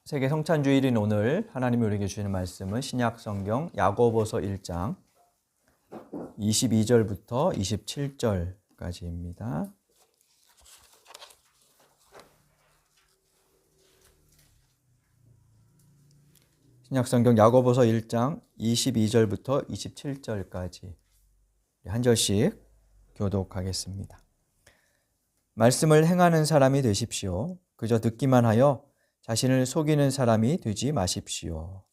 세계 성찬주일인 오늘 하나님이 우리에게 주시는 말씀은 신약 성경 야고보서 1장 22절부터 27절까지입니다. 신약 성경 야고보서 1장 22절부터 27절까지 한 절씩 교독하겠습니다. 말씀을 행하는 사람이 되십시오. 그저 듣기만 하여 자신을 속이는 사람이 되지 마십시오.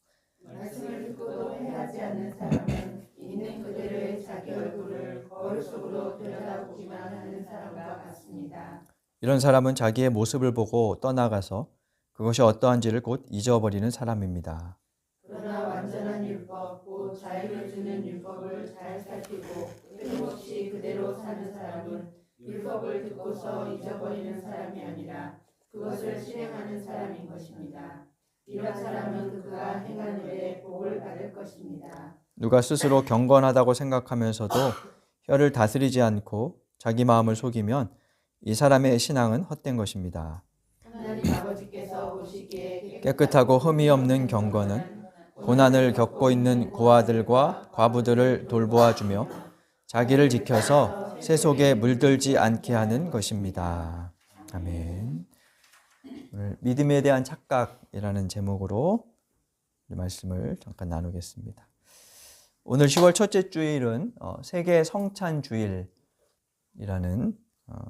말씀을 듣고도 행하지 않는 사람은 있는 그대로의 자기 얼굴을 거울 속으로 들여다보기만 하는 사람과 같습니다. 이런 사람은 자기의 모습을 보고 떠나가서 그것이 어떠한지를 곧 잊어버리는 사람입니다. 그러나 완전한 율법, 곧 자유를 주는 율법을 잘 살피고 끊임없이 그대로 사는 사람은 율법을 듣고서 잊어버리는 사람이 아니라 그것을 실행하는 사람인 것입니다. 이런 사람은 그가 행한 일에 복을 받을 것입니다. 누가 스스로 경건하다고 생각하면서도 혀를 다스리지 않고 자기 마음을 속이면 이 사람의 신앙은 헛된 것입니다. 하나님 아버지께서 보시기에 깨끗하고 흠이 없는 경건은 고난을 겪고 있는 고아들과 과부들을 돌보아주며 자기를 지켜서 세속에 물들지 않게 하는 것입니다. 아멘. 오늘 믿음에 대한 착각이라는 제목으로 말씀을 잠깐 나누겠습니다. 오늘 10월 첫째 주일은 세계 성찬주일이라는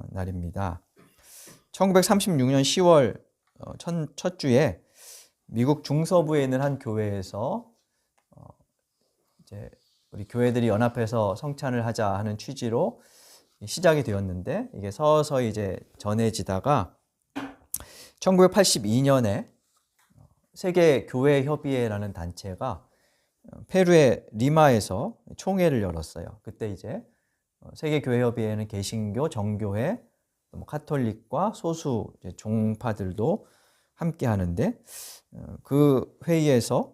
날입니다. 1936년 10월 첫 주에 미국 중서부에 있는 한 교회에서 이제 우리 교회들이 연합해서 성찬을 하자 하는 취지로 시작이 되었는데 이게 서서히 이제 전해지다가 1982년에 세계교회협의회라는 단체가 페루의 리마에서 총회를 열었어요. 그때 이제 세계교회협의회는 개신교, 정교회, 카톨릭과 소수 종파들도 함께 하는데 그 회의에서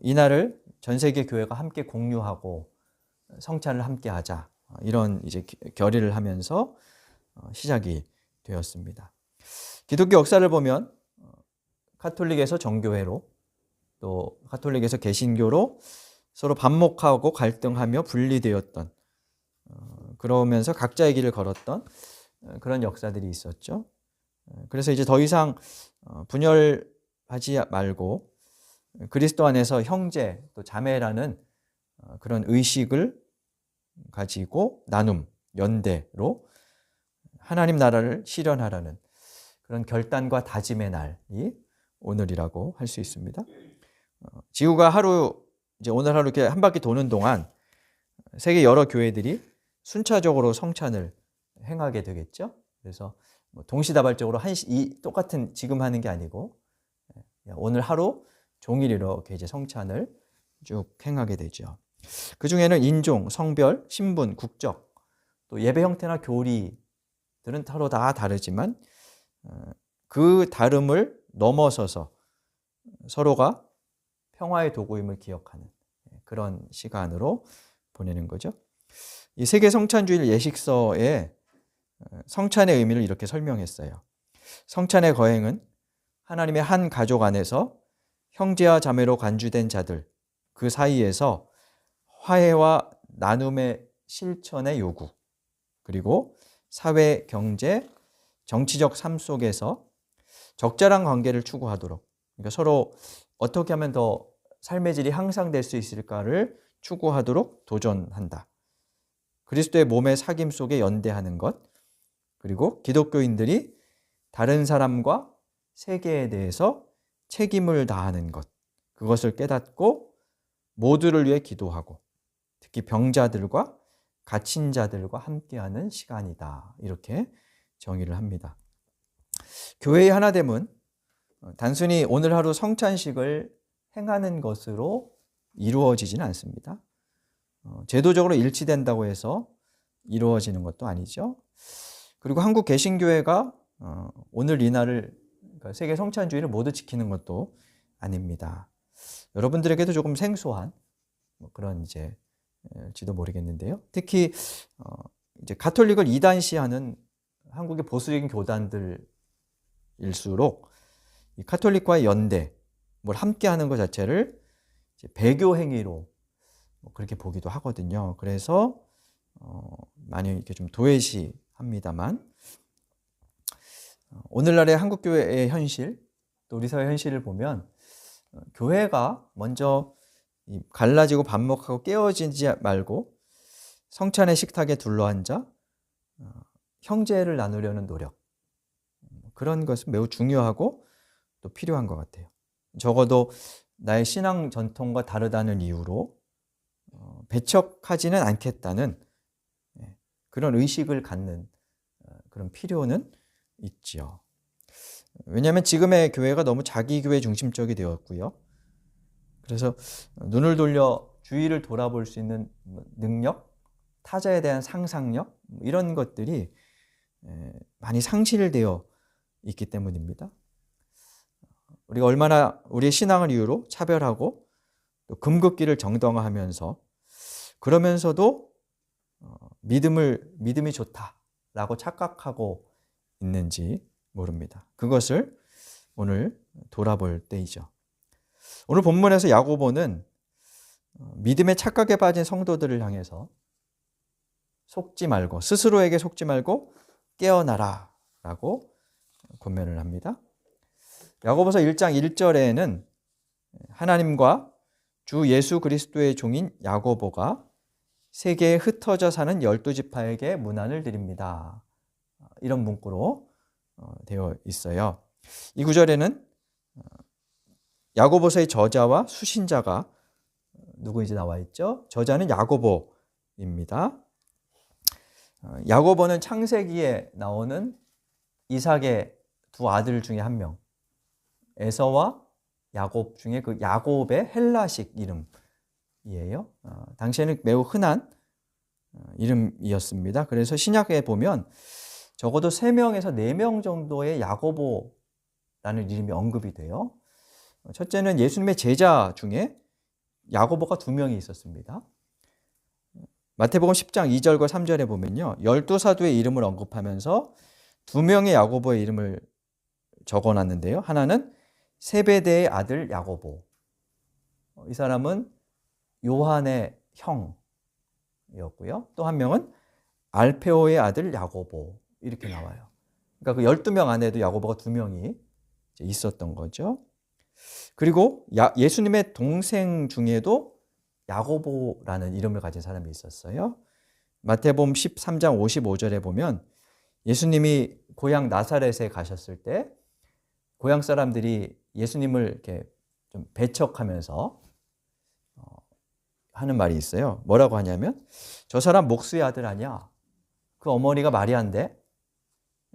이날을 전 세계 교회가 함께 공유하고 성찬을 함께 하자 이런 이제 결의를 하면서 시작이 되었습니다. 기독교 역사를 보면 카톨릭에서 정교회로 또 카톨릭에서 개신교로 서로 반목하고 갈등하며 분리되었던 그러면서 각자의 길을 걸었던 그런 역사들이 있었죠. 그래서 이제 더 이상 분열하지 말고 그리스도 안에서 형제 또 자매라는 그런 의식을 가지고 나눔, 연대로 하나님 나라를 실현하라는 그런 결단과 다짐의 날이 오늘이라고 할 수 있습니다. 지구가 이제 오늘 하루 이렇게 한 바퀴 도는 동안 세계 여러 교회들이 순차적으로 성찬을 행하게 되겠죠. 그래서 동시다발적으로 똑같은 지금 하는 게 아니고 오늘 하루 종일 이렇게 이제 성찬을 쭉 행하게 되죠. 그 중에는 인종, 성별, 신분, 국적, 또 예배 형태나 교리들은 서로 다 다르지만 그 다름을 넘어서서 서로가 평화의 도구임을 기억하는 그런 시간으로 보내는 거죠. 이 세계 성찬주일 예식서에 성찬의 의미를 이렇게 설명했어요. 성찬의 거행은 하나님의 한 가족 안에서 형제와 자매로 간주된 자들 그 사이에서 화해와 나눔의 실천의 요구, 그리고 사회, 경제, 정치적 삶 속에서 적절한 관계를 추구하도록, 그러니까 서로 어떻게 하면 더 삶의 질이 향상될 수 있을까를 추구하도록 도전한다. 그리스도의 몸의 사귐 속에 연대하는 것, 그리고 기독교인들이 다른 사람과 세계에 대해서 책임을 다하는 것, 그것을 깨닫고 모두를 위해 기도하고 특히 병자들과 갇힌 자들과 함께하는 시간이다. 이렇게 정의를 합니다. 교회의 하나됨은 단순히 오늘 하루 성찬식을 행하는 것으로 이루어지지는 않습니다. 제도적으로 일치된다고 해서 이루어지는 것도 아니죠. 그리고 한국 개신교회가 오늘 이날을 그러니까 세계 성찬주의를 모두 지키는 것도 아닙니다. 여러분들에게도 조금 생소한 그런 이제 지도 모르겠는데요. 특히 이제 가톨릭을 이단시하는 한국의 보수적인 교단들일수록 이 카톨릭과의 연대, 뭘 함께 하는 것 자체를 이제 배교 행위로 그렇게 보기도 하거든요. 그래서 많이 이렇게 좀 도외시합니다만 오늘날의 한국교회의 현실, 또 우리 사회 현실을 보면 교회가 먼저 갈라지고 반목하고 깨어지지 말고 성찬의 식탁에 둘러앉아 형제를 나누려는 노력, 그런 것은 매우 중요하고 또 필요한 것 같아요. 적어도 나의 신앙 전통과 다르다는 이유로 배척하지는 않겠다는 그런 의식을 갖는 그런 필요는 있지요. 왜냐하면 지금의 교회가 너무 자기 교회 중심적이 되었고요. 그래서 눈을 돌려 주위를 돌아볼 수 있는 능력, 타자에 대한 상상력, 이런 것들이 많이 상실되어 있기 때문입니다. 우리가 얼마나 우리의 신앙을 이유로 차별하고 또 금긋기를 정당화하면서 그러면서도 믿음이 좋다라고 착각하고 있는지 모릅니다. 그것을 오늘 돌아볼 때이죠. 오늘 본문에서 야고보는 믿음의 착각에 빠진 성도들을 향해서 스스로에게 속지 말고 깨어나라 라고 권면을 합니다. 야고보서 1장 1절에는 하나님과 주 예수 그리스도의 종인 야고보가 세계에 흩어져 사는 12지파에게 문안을 드립니다. 이런 문구로 되어 있어요. 이 구절에는 야고보서의 저자와 수신자가 누구인지 나와 있죠. 저자는 야고보입니다. 야고보는 창세기에 나오는 이삭의 두 아들 중에 한 명, 에서와 야곱 중에 그 야곱의 헬라식 이름이에요. 당시에는 매우 흔한 이름이었습니다. 그래서 신약에 보면 적어도 3명에서 4명 정도의 야고보라는 이름이 언급이 돼요. 첫째는 예수님의 제자 중에 야고보가 2명이 있었습니다. 마태복음 10장 2절과 3절에 보면요, 12사도의 이름을 언급하면서 2명의 야고보의 이름을 적어놨는데요. 하나는 세베대의 아들 야고보, 이 사람은 요한의 형이었고요. 또 한 명은 알페오의 아들 야고보, 이렇게 나와요. 그러니까 그 12명 안에도 야고보가 2명이 있었던 거죠. 그리고 예수님의 동생 중에도 야고보라는 이름을 가진 사람이 있었어요. 마태복음 13장 55절에 보면 예수님이 고향 나사렛에 가셨을 때 고향 사람들이 예수님을 이렇게 좀 배척하면서 하는 말이 있어요. 뭐라고 하냐면, 저 사람 목수의 아들 아니야? 그 어머니가 마리아인데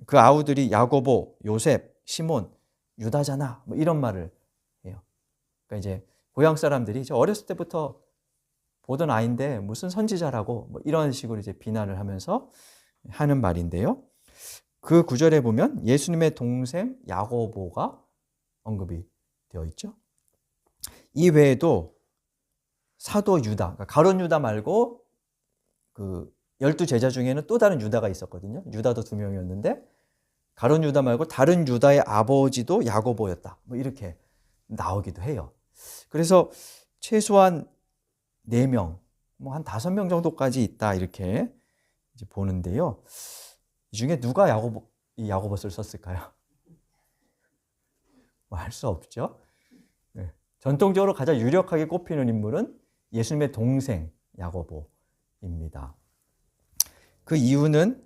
그 아우들이 야고보, 요셉, 시몬, 유다잖아. 뭐 이런 말을 해요. 그러니까 이제 고향 사람들이 저 어렸을 때부터 보던 아이인데 무슨 선지자라고, 뭐 이런 식으로 이제 비난을 하면서 하는 말인데요. 그 구절에 보면 예수님의 동생 야고보가 언급이 되어 있죠. 이 외에도 사도 유다, 그러니까 가룟 유다 말고 그 12제자 중에는 또 다른 유다가 있었거든요. 유다도 2명이었는데 가룟 유다 말고 다른 유다의 아버지도 야고보였다. 뭐 이렇게 나오기도 해요. 그래서 최소한 4명, 뭐 한 5명 정도까지 있다, 이렇게 이제 보는데요. 이 중에 누가 이 야고보서를 썼을까요? 뭐 알 수 없죠. 네. 전통적으로 가장 유력하게 꼽히는 인물은 예수님의 동생 야고보입니다. 그 이유는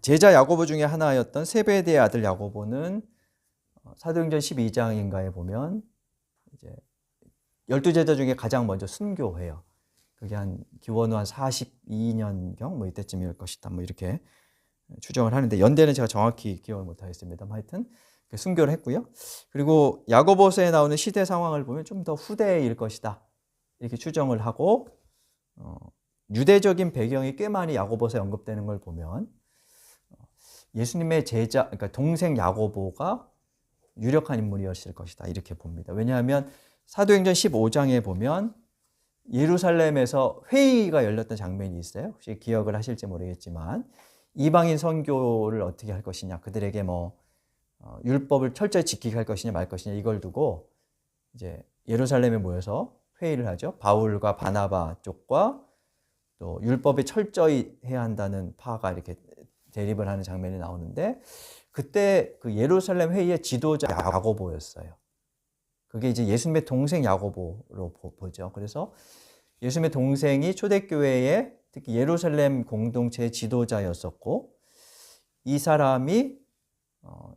제자 야고보 중에 하나였던 세베대의 아들 야고보는 사도행전 12장인가에 보면 이제 12제자 중에 가장 먼저 순교해요. 그게 기원 후 한 42년경 뭐 이때쯤일 것이다, 뭐 이렇게 추정을 하는데, 연대는 제가 정확히 기억을 못 하겠습니다. 하여튼 순교를 했고요. 그리고 야고보서에 나오는 시대 상황을 보면 좀 더 후대일 것이다, 이렇게 추정을 하고, 유대적인 배경이 꽤 많이 야고보서에 언급되는 걸 보면 예수님의 제자, 그러니까 동생 야고보가 유력한 인물이었을 것이다, 이렇게 봅니다. 왜냐하면 사도행전 15장에 보면 예루살렘에서 회의가 열렸던 장면이 있어요. 혹시 기억을 하실지 모르겠지만, 이방인 선교를 어떻게 할 것이냐, 그들에게 뭐 율법을 철저히 지키게 할 것이냐 말 것이냐 이걸 두고 이제 예루살렘에 모여서 회의를 하죠. 바울과 바나바 쪽과 또 율법에 철저히 해야 한다는 파가 이렇게 대립을 하는 장면이 나오는데 그때 그 예루살렘 회의의 지도자 야고보였어요. 그게 이제 예수님의 동생 야고보로 보죠. 그래서 예수님의 동생이 초대교회의 특히 예루살렘 공동체의 지도자였었고 이 사람이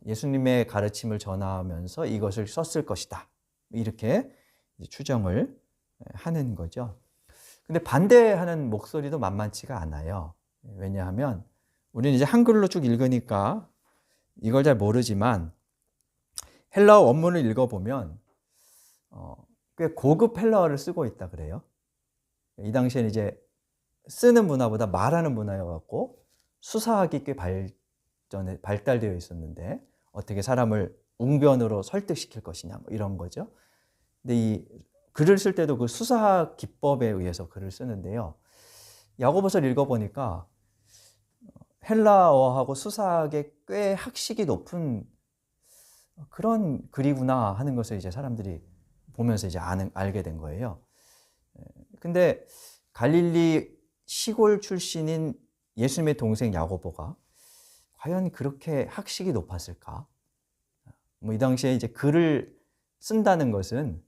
예수님의 가르침을 전하면서 이것을 썼을 것이다. 이렇게 추정을 하는 거죠. 근데 반대하는 목소리도 만만치가 않아요. 왜냐하면 우리는 이제 한글로 쭉 읽으니까 이걸 잘 모르지만 헬라어 원문을 읽어보면 꽤 고급 헬라어를 쓰고 있다 그래요. 이 당시에는 이제 쓰는 문화보다 말하는 문화여갖고 수사학이 꽤 발달되어 있었는데 어떻게 사람을 웅변으로 설득시킬 것이냐 뭐 이런 거죠. 근데 이 글을 쓸 때도 그 수사학 기법에 의해서 글을 쓰는데요. 야고보서를 읽어보니까 헬라어하고 수사학에 꽤 학식이 높은 그런 글이구나 하는 것을 이제 사람들이 보면서 이제 알게 된 거예요. 근데 갈릴리 시골 출신인 예수님의 동생 야고보가 과연 그렇게 학식이 높았을까? 뭐 이 당시에 이제 글을 쓴다는 것은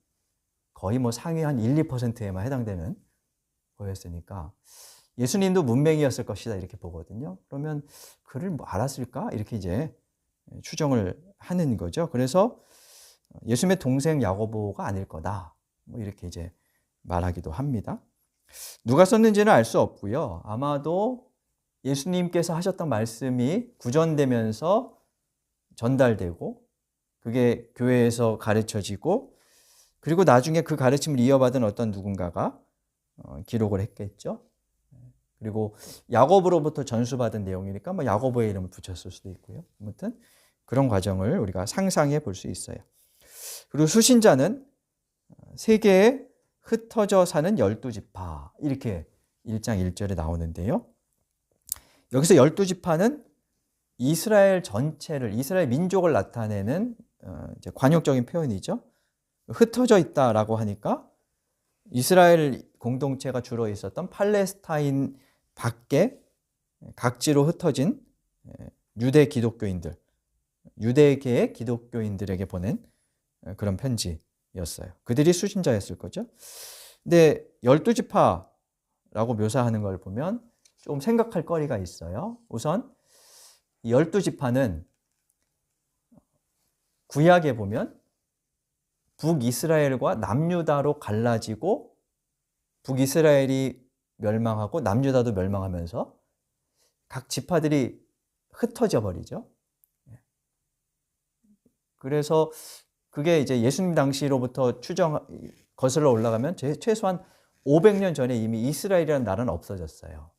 거의 뭐 상위 한 1, 2%에만 해당되는 거였으니까 예수님도 문맹이었을 것이다 이렇게 보거든요. 그러면 글을 뭐 알았을까? 이렇게 이제 추정을 하는 거죠. 그래서 예수님의 동생 야고보가 아닐 거다. 뭐 이렇게 이제 말하기도 합니다. 누가 썼는지는 알 수 없고요. 아마도 예수님께서 하셨던 말씀이 구전되면서 전달되고 그게 교회에서 가르쳐지고 그리고 나중에 그 가르침을 이어받은 어떤 누군가가 기록을 했겠죠. 그리고 야고보로부터 전수받은 내용이니까 뭐 야고보의 이름을 붙였을 수도 있고요. 아무튼 그런 과정을 우리가 상상해 볼 수 있어요. 그리고 수신자는 세계에 흩어져 사는 12지파 이렇게 1장 1절에 나오는데요. 여기서 12지파는 이스라엘 전체를 이스라엘 민족을 나타내는 이제 관용적인 표현이죠. 흩어져 있다라고 하니까 이스라엘 공동체가 주로 있었던 팔레스타인 밖에 각지로 흩어진 유대 기독교인들, 유대계의 기독교인들에게 보낸 그런 편지였어요. 그들이 수신자였을 거죠. 근데 12지파라고 묘사하는 걸 보면 좀 생각할 거리가 있어요. 우선 12지파는 구약에 보면 북이스라엘과 남유다로 갈라지고 북이스라엘이 멸망하고 남유다도 멸망하면서 각 지파들이 흩어져 버리죠. 그래서 그게 이제 예수님 당시로부터 거슬러 올라가면 최소한 500년 전에 이미 이스라엘이라는 나라는 없어졌어요.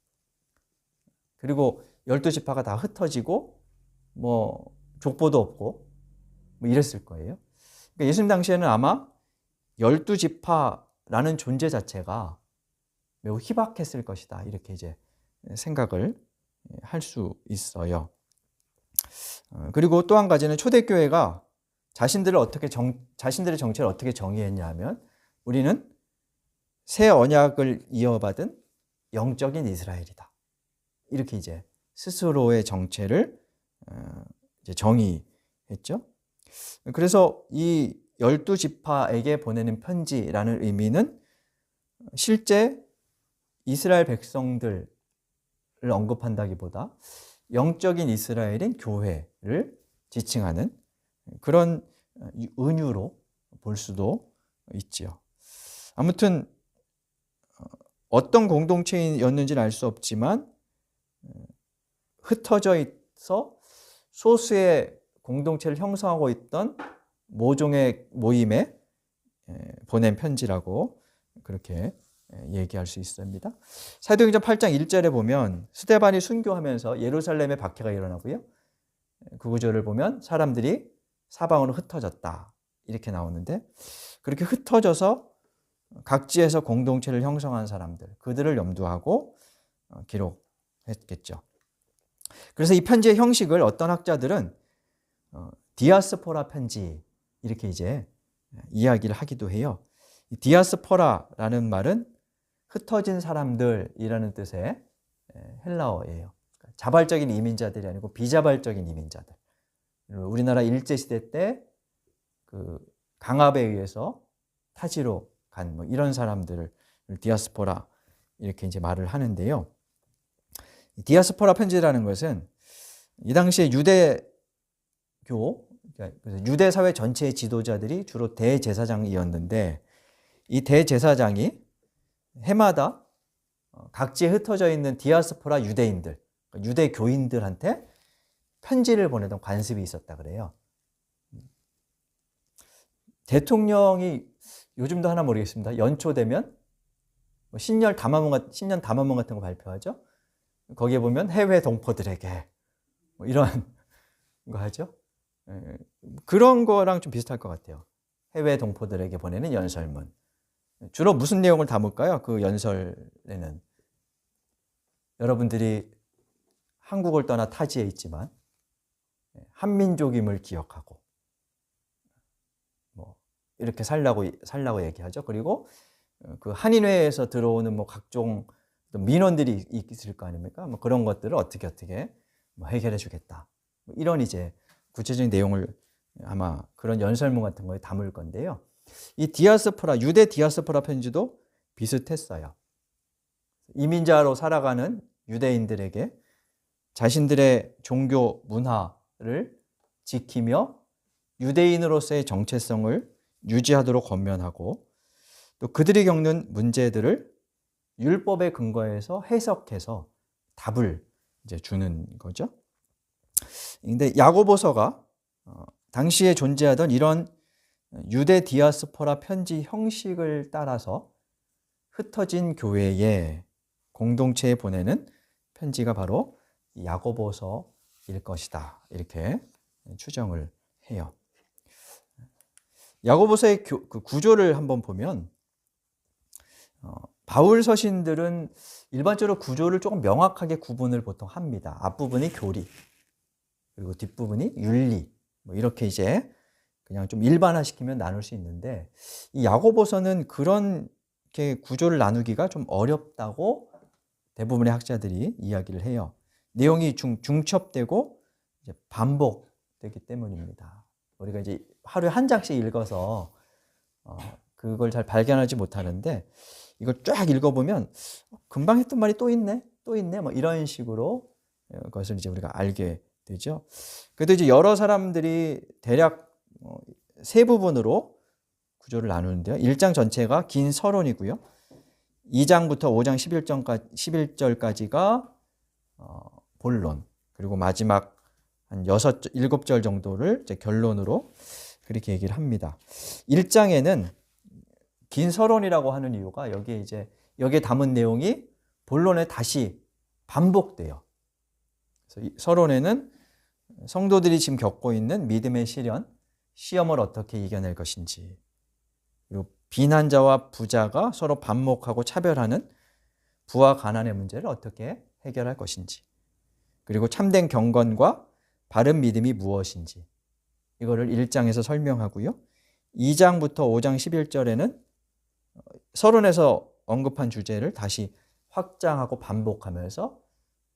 그리고 12지파가 다 흩어지고 뭐 족보도 없고 뭐 이랬을 거예요. 그러니까 예수님 당시에는 아마 12지파라는 존재 자체가 매우 희박했을 것이다. 이렇게 이제 생각을 할 수 있어요. 그리고 또 한 가지는 초대교회가 자신들의 정체를 어떻게 정의했냐 하면 우리는 새 언약을 이어받은 영적인 이스라엘이다. 이렇게 이제 스스로의 정체를 이제 정의했죠. 그래서 이 12지파에게 보내는 편지라는 의미는 실제 이스라엘 백성들을 언급한다기보다 영적인 이스라엘인 교회를 지칭하는 그런 은유로 볼 수도 있지요. 아무튼 어떤 공동체였는지는 알 수 없지만 흩어져 있어 소수의 공동체를 형성하고 있던 모종의 모임에 보낸 편지라고 그렇게 얘기할 수 있습니다. 사도행전 8장 1절에 보면 스데반이 순교하면서 예루살렘에 박해가 일어나고요. 그 구절을 보면 사람들이 사방으로 흩어졌다 이렇게 나오는데 그렇게 흩어져서 각지에서 공동체를 형성한 사람들 그들을 염두하고 기록했겠죠. 그래서 이 편지의 형식을 어떤 학자들은 디아스포라 편지 이렇게 이제 이야기를 하기도 해요. 이 디아스포라라는 말은 흩어진 사람들이라는 뜻의 헬라어예요. 자발적인 이민자들이 아니고 비자발적인 이민자들. 우리나라 일제시대 때 그 강압에 의해서 타지로 간 뭐 이런 사람들을 디아스포라 이렇게 이제 말을 하는데요. 디아스포라 편지라는 것은 이 당시에 유대교, 그러니까 유대 사회 전체의 지도자들이 주로 대제사장이었는데 이 대제사장이 해마다 각지에 흩어져 있는 디아스포라 유대인들, 유대 교인들한테 편지를 보내던 관습이 있었다 그래요. 대통령이 요즘도 하나 모르겠습니다. 연초 되면 신년 담화문 같은 거 발표하죠. 거기에 보면 해외 동포들에게 뭐 이런 거 하죠. 그런 거랑 좀 비슷할 것 같아요. 해외 동포들에게 보내는 연설문. 주로 무슨 내용을 담을까요? 그 연설에는 여러분들이 한국을 떠나 타지에 있지만 한민족임을 기억하고 뭐 이렇게 살라고 얘기하죠. 그리고 그 한인회에서 들어오는 뭐 각종 민원들이 있을 거 아닙니까? 뭐 그런 것들을 어떻게 뭐 해결해 주겠다. 뭐 이런 이제 구체적인 내용을 아마 그런 연설문 같은 거에 담을 건데요. 이 디아스포라, 유대 디아스포라 편지도 비슷했어요. 이민자로 살아가는 유대인들에게 자신들의 종교 문화를 지키며 유대인으로서의 정체성을 유지하도록 권면하고 또 그들이 겪는 문제들을 율법에 근거해서 해석해서 답을 이제 주는 거죠. 근데 야고보서가 당시에 존재하던 이런 유대 디아스포라 편지 형식을 따라서 흩어진 교회에 공동체에 보내는 편지가 바로 야고보서일 것이다. 이렇게 추정을 해요. 야고보서의 그 구조를 한번 보면 바울 서신들은 일반적으로 구조를 조금 명확하게 구분을 보통 합니다. 앞부분이 교리, 그리고 뒷부분이 윤리, 뭐 이렇게 이제 그냥 좀 일반화시키면 나눌 수 있는데 이 야고보서는 그런 게 구조를 나누기가 좀 어렵다고 대부분의 학자들이 이야기를 해요. 내용이 중첩되고 이제 반복되기 때문입니다. 우리가 이제 하루에 한 장씩 읽어서 그걸 잘 발견하지 못하는데 이걸 쫙 읽어보면 금방 했던 말이 또 있네 뭐 이런 식으로 그것을 이제 우리가 알게 되죠. 그래도 이제 여러 사람들이 대략 세 부분으로 구조를 나누는데요. 1장 전체가 긴 서론이고요. 2장부터 5장 11절까지가 본론, 그리고 마지막 한 7절 정도를 이제 결론으로 그렇게 얘기를 합니다. 1장에는 긴 서론이라고 하는 이유가 여기에 담은 내용이 본론에 다시 반복돼요. 그래서 이 서론에는 성도들이 지금 겪고 있는 믿음의 시험을 어떻게 이겨낼 것인지, 그리고 비난자와 부자가 서로 반목하고 차별하는 부와 가난의 문제를 어떻게 해결할 것인지, 그리고 참된 경건과 바른 믿음이 무엇인지 이거를 1장에서 설명하고요. 2장부터 5장 11절에는 서론에서 언급한 주제를 다시 확장하고 반복하면서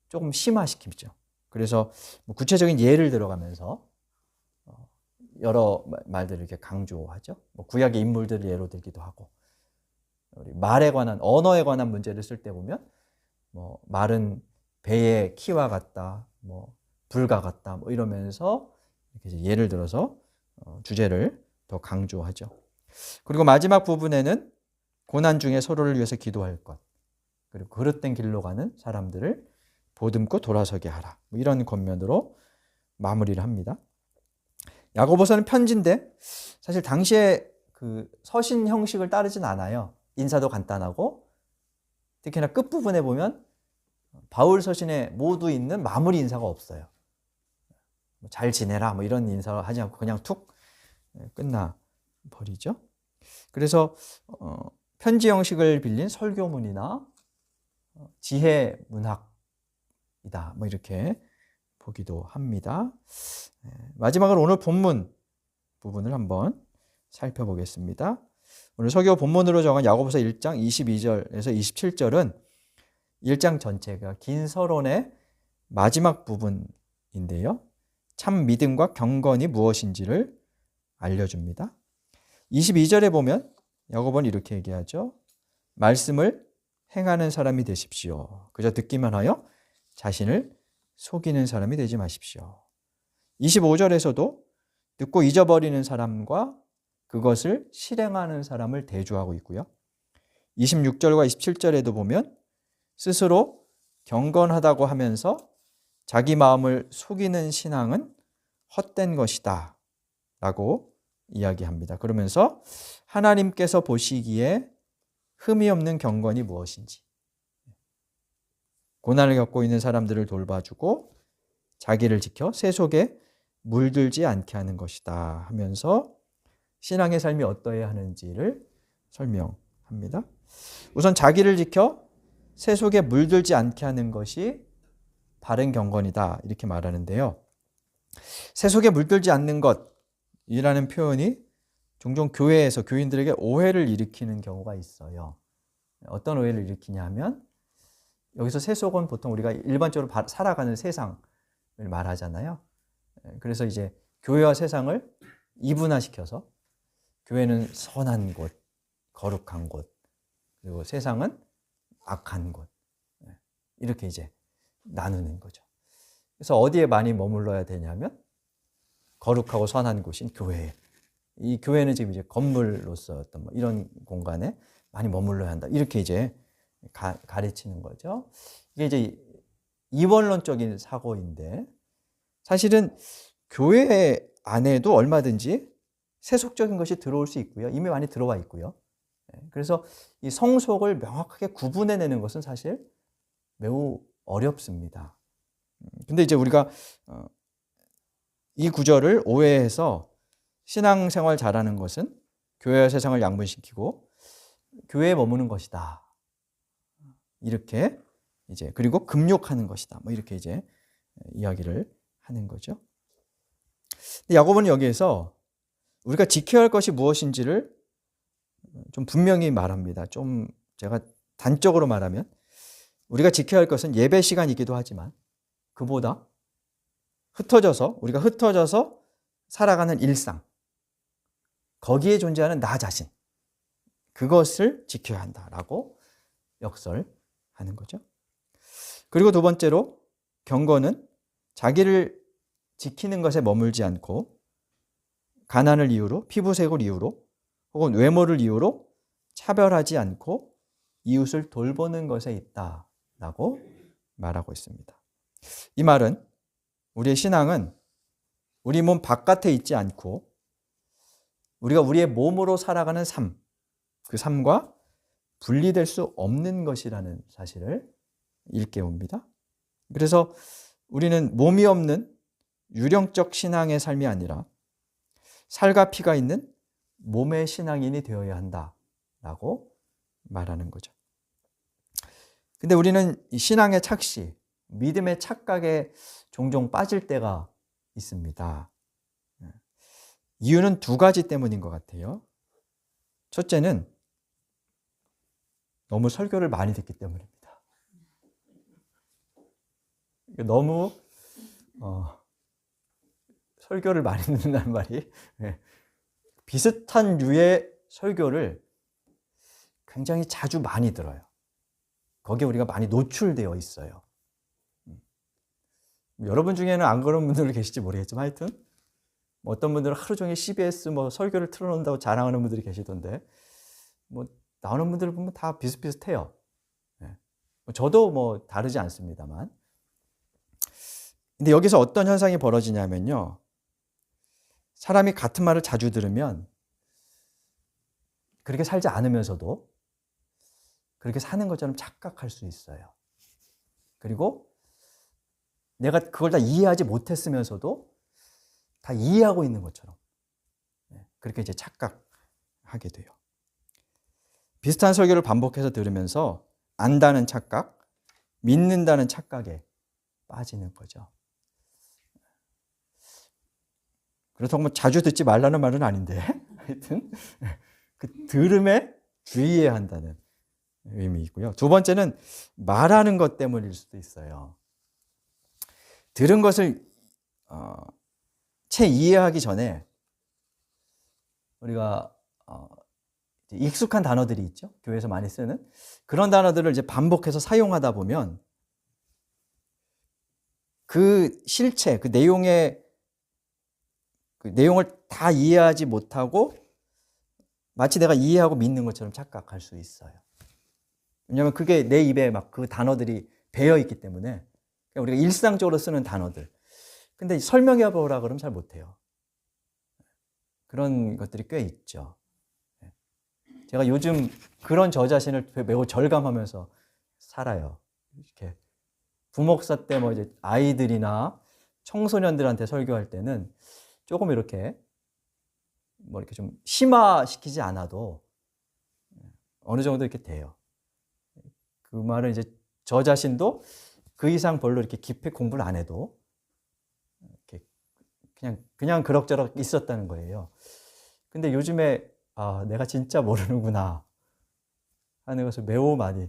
조금 심화시키죠. 그래서 뭐 구체적인 예를 들어가면서 여러 말들을 이렇게 강조하죠. 뭐 구약의 인물들을 예로 들기도 하고, 우리 말에 관한, 언어에 관한 문제를 쓸 때 보면 뭐 말은 배의 키와 같다, 뭐 불과 같다, 뭐 이러면서 이렇게 예를 들어서 주제를 더 강조하죠. 그리고 마지막 부분에는 고난 중에 서로를 위해서 기도할 것, 그리고 그릇된 길로 가는 사람들을 보듬고 돌아서게 하라, 뭐 이런 권면으로 마무리를 합니다. 야고보서는 편지인데 사실 당시에 그 서신 형식을 따르진 않아요. 인사도 간단하고, 특히나 끝부분에 보면 바울 서신에 모두 있는 마무리 인사가 없어요. 잘 지내라 뭐 이런 인사를 하지 않고 그냥 툭 끝나 버리죠. 그래서 편지 형식을 빌린 설교문이나 지혜 문학이다 뭐 이렇게 보기도 합니다. 마지막으로 오늘 본문 부분을 한번 살펴보겠습니다. 오늘 설교 본문으로 정한 야고보서 1장 22절에서 27절은 1장 전체가 긴 서론의 마지막 부분인데요. 참 믿음과 경건이 무엇인지를 알려줍니다. 22절에 보면 야고보는 이렇게 얘기하죠. 말씀을 행하는 사람이 되십시오. 그저 듣기만 하여 자신을 속이는 사람이 되지 마십시오. 25절에서도 듣고 잊어버리는 사람과 그것을 실행하는 사람을 대조하고 있고요. 26절과 27절에도 보면 스스로 경건하다고 하면서 자기 마음을 속이는 신앙은 헛된 것이다 라고 이야기합니다. 그러면서 하나님께서 보시기에 흠이 없는 경건이 무엇인지, 고난을 겪고 있는 사람들을 돌봐주고 자기를 지켜 새 속에 물들지 않게 하는 것이다 하면서 신앙의 삶이 어떠해야 하는지를 설명합니다. 우선 자기를 지켜 새 속에 물들지 않게 하는 것이 바른 경건이다 이렇게 말하는데요. 새 속에 물들지 않는 것이라는 표현이 종종 교회에서 교인들에게 오해를 일으키는 경우가 있어요. 어떤 오해를 일으키냐 하면 여기서 새 속은 보통 우리가 일반적으로 살아가는 세상을 말하잖아요. 그래서 이제 교회와 세상을 이분화시켜서 교회는 선한 곳, 거룩한 곳, 그리고 세상은 악한 곳, 이렇게 이제 나누는 거죠. 그래서 어디에 많이 머물러야 되냐면 거룩하고 선한 곳인 교회에. 이 교회는 지금 이제 건물로서 어떤 뭐 이런 공간에 많이 머물러야 한다. 이렇게 이제 가르치는 거죠. 이게 이제 이원론적인 사고인데 사실은 교회 안에도 얼마든지 세속적인 것이 들어올 수 있고요. 이미 많이 들어와 있고요. 그래서 이 성속을 명확하게 구분해내는 것은 사실 매우 어렵습니다. 근데 이제 우리가 이 구절을 오해해서 신앙생활 잘하는 것은 교회와 세상을 양분시키고 교회에 머무는 것이다. 이렇게 이제 그리고 금욕하는 것이다. 뭐 이렇게 이제 이야기를 하는 거죠. 근데 야고보는 여기에서 우리가 지켜야 할 것이 무엇인지를 좀 분명히 말합니다. 좀 제가 단적으로 말하면 우리가 지켜야 할 것은 예배 시간이기도 하지만 그보다 우리가 흩어져서 살아가는 일상, 거기에 존재하는 나 자신, 그것을 지켜야 한다라고 역설하는 거죠. 그리고 두 번째로 경건은 자기를 지키는 것에 머물지 않고 가난을 이유로, 피부색을 이유로 혹은 외모를 이유로 차별하지 않고 이웃을 돌보는 것에 있다라고 말하고 있습니다. 이 말은 우리의 신앙은 우리 몸 바깥에 있지 않고 우리가 우리의 몸으로 살아가는 삶, 그 삶과 분리될 수 없는 것이라는 사실을 일깨웁니다. 그래서 우리는 몸이 없는 유령적 신앙의 삶이 아니라 살과 피가 있는 몸의 신앙인이 되어야 한다라고 말하는 거죠. 근데 우리는 이 신앙의 착시, 믿음의 착각에 종종 빠질 때가 있습니다. 이유는 두 가지 때문인 것 같아요. 첫째는 너무 설교를 많이 듣기 때문입니다. 너무 설교를 많이 듣는다는 말이 비슷한 류의 설교를 굉장히 자주 많이 들어요. 거기에 우리가 많이 노출되어 있어요. 여러분 중에는 안 그런 분들 계실지 모르겠지만 하여튼 어떤 분들은 하루 종일 CBS 뭐 설교를 틀어놓는다고 자랑하는 분들이 계시던데 뭐 나오는 분들을 보면 다 비슷비슷해요. 저도 뭐 다르지 않습니다만. 근데 여기서 어떤 현상이 벌어지냐면요. 사람이 같은 말을 자주 들으면 그렇게 살지 않으면서도 그렇게 사는 것처럼 착각할 수 있어요. 그리고 내가 그걸 다 이해하지 못했으면서도 다 이해하고 있는 것처럼 그렇게 이제 착각하게 돼요. 비슷한 설교를 반복해서 들으면서 안다는 착각, 믿는다는 착각에 빠지는 거죠. 그렇다고 뭐 자주 듣지 말라는 말은 아닌데 하여튼 그 들음에 주의해야 한다는 의미이고요. 두 번째는 말하는 것 때문일 수도 있어요. 들은 것을 채 이해하기 전에 우리가 익숙한 단어들이 있죠. 교회에서 많이 쓰는 그런 단어들을 이제 반복해서 사용하다 보면 그 실체, 그 내용을 다 이해하지 못하고 마치 내가 이해하고 믿는 것처럼 착각할 수 있어요. 왜냐하면 그게 내 입에 막 그 단어들이 배어 있기 때문에 우리가 일상적으로 쓰는 단어들. 근데 설명해 보라 그러면 잘 못해요. 그런 것들이 꽤 있죠. 제가 요즘 그런 저 자신을 매우 절감하면서 살아요. 이렇게 부목사 때 뭐 이제 아이들이나 청소년들한테 설교할 때는 조금 이렇게 뭐 이렇게 좀 심화시키지 않아도 어느 정도 이렇게 돼요. 그 말은 이제 저 자신도 그 이상 별로 이렇게 깊이 공부를 안 해도 이렇게 그냥 그럭저럭 있었다는 거예요. 근데 요즘에 내가 진짜 모르는구나 하는 것을 매우 많이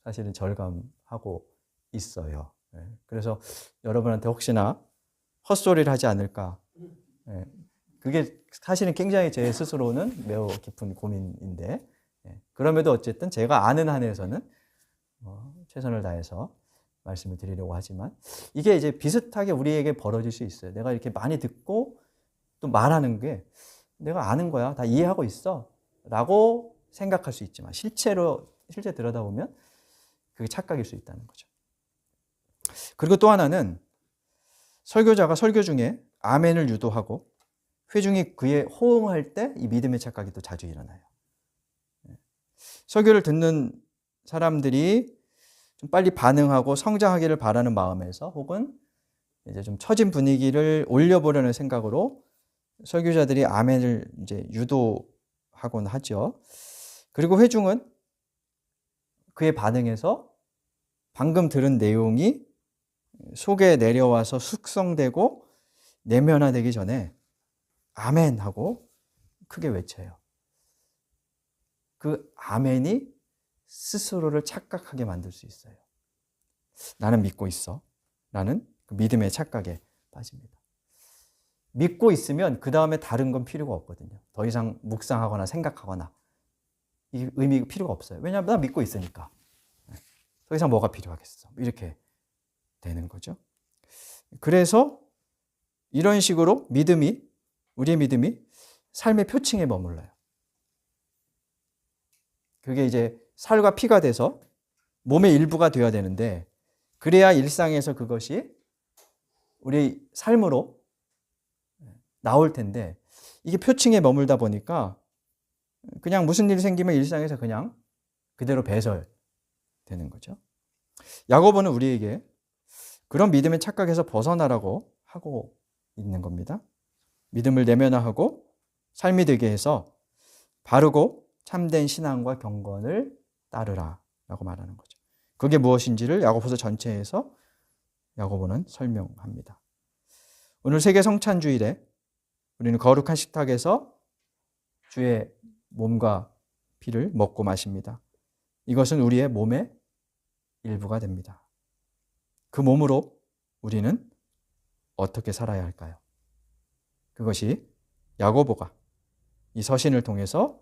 사실은 절감하고 있어요. 그래서 여러분한테 혹시나 헛소리를 하지 않을까. 그게 사실은 굉장히 제 스스로는 매우 깊은 고민인데 그럼에도 어쨌든 제가 아는 한에서는 최선을 다해서 말씀을 드리려고 하지만 이게 이제 비슷하게 우리에게 벌어질 수 있어요. 내가 이렇게 많이 듣고 또 말하는 게 내가 아는 거야. 다 이해하고 있어. 라고 생각할 수 있지만 실제 들여다보면 그게 착각일 수 있다는 거죠. 그리고 또 하나는 설교자가 설교 중에 아멘을 유도하고 회중이 그에 호응할 때 이 믿음의 착각이 또 자주 일어나요. 설교를 듣는 사람들이 좀 빨리 반응하고 성장하기를 바라는 마음에서 혹은 이제 좀 처진 분위기를 올려보려는 생각으로 설교자들이 아멘을 이제 유도하곤 하죠. 그리고 회중은 그에 반응해서 방금 들은 내용이 속에 내려와서 숙성되고 내면화되기 전에 아멘 하고 크게 외쳐요. 그 아멘이 스스로를 착각하게 만들 수 있어요. 나는 믿고 있어. 라는 그 믿음의 착각에 빠집니다. 믿고 있으면 그 다음에 다른 건 필요가 없거든요. 더 이상 묵상하거나 생각하거나 이 의미가 필요가 없어요. 왜냐하면 나 믿고 있으니까. 더 이상 뭐가 필요하겠어. 이렇게 되는 거죠. 그래서 이런 식으로 우리의 믿음이 삶의 표층에 머물러요. 그게 이제 살과 피가 돼서 몸의 일부가 되어야 되는데 그래야 일상에서 그것이 우리 삶으로 나올 텐데 이게 표층에 머물다 보니까 그냥 무슨 일이 생기면 일상에서 그냥 그대로 배설되는 거죠. 야고보는 우리에게 그런 믿음의 착각에서 벗어나라고 하고 있는 겁니다. 믿음을 내면화하고 삶이 되게 해서 바르고 참된 신앙과 경건을 따르라 라고 말하는 거죠. 그게 무엇인지를 야고보서 전체에서 야고보는 설명합니다. 오늘 세계 성찬주일에 우리는 거룩한 식탁에서 주의 몸과 피를 먹고 마십니다. 이것은 우리의 몸의 일부가 됩니다. 그 몸으로 우리는 어떻게 살아야 할까요? 그것이 야고보가 이 서신을 통해서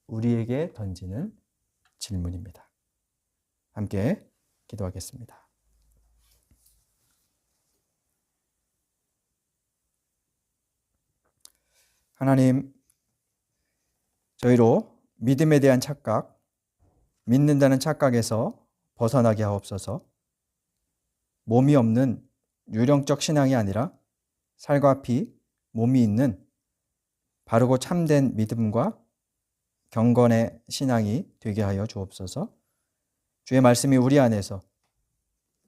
우리에게 던지는 질문입니다. 함께 기도하겠습니다. 하나님, 저희로 믿음에 대한 착각, 믿는다는 착각에서 벗어나게 하옵소서. 몸이 없는 유령적 신앙이 아니라 살과 피, 몸이 있는 바르고 참된 믿음과 경건의 신앙이 되게 하여 주옵소서. 주의 말씀이 우리 안에서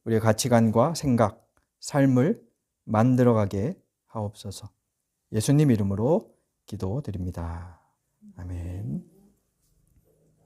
우리의 가치관과 생각, 삶을 만들어가게 하옵소서. 예수님 이름으로 기도드립니다. 아멘.